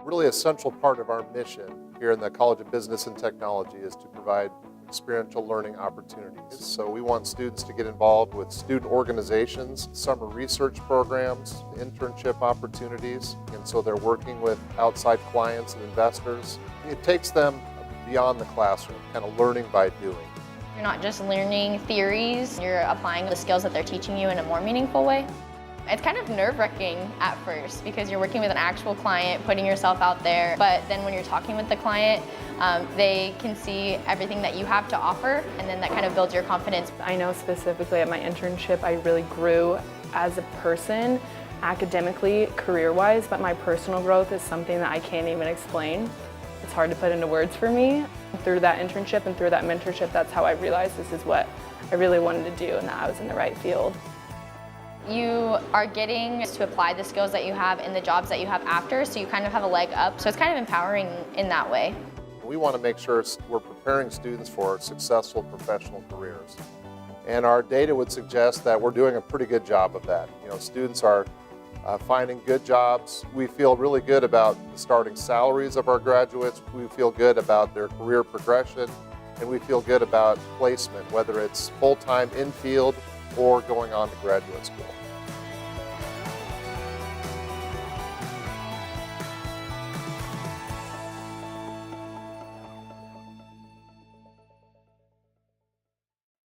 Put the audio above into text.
Really essential part of our mission here in the College of Business and Technology is to provide experiential learning opportunities. So we want students to get involved with student organizations, summer research programs, internship opportunities, and so they're working with outside clients and investors. It takes them beyond the classroom, kind of learning by doing. You're not just learning theories, you're applying the skills that they're teaching you in a more meaningful way. It's kind of nerve-wracking at first because you're working with an actual client, putting yourself out there, but then when you're talking with the client, they can see everything that you have to offer, and then that kind of builds your confidence. I know specifically at my internship, I really grew as a person, academically, career-wise, but my personal growth is something that I can't even explain. It's hard to put into words for me. Through that internship and through that mentorship, that's how I realized this is what I really wanted to do and that I was in the right field. You are getting to apply the skills that you have in the jobs that you have after, so you kind of have a leg up. So it's kind of empowering in that way. We want to make sure we're preparing students for successful professional careers. And our data would suggest that we're doing a pretty good job of that. Students are finding good jobs. We feel really good about the starting salaries of our graduates. We feel good about their career progression, and we feel good about placement, whether it's full-time in-field or going on to graduate school.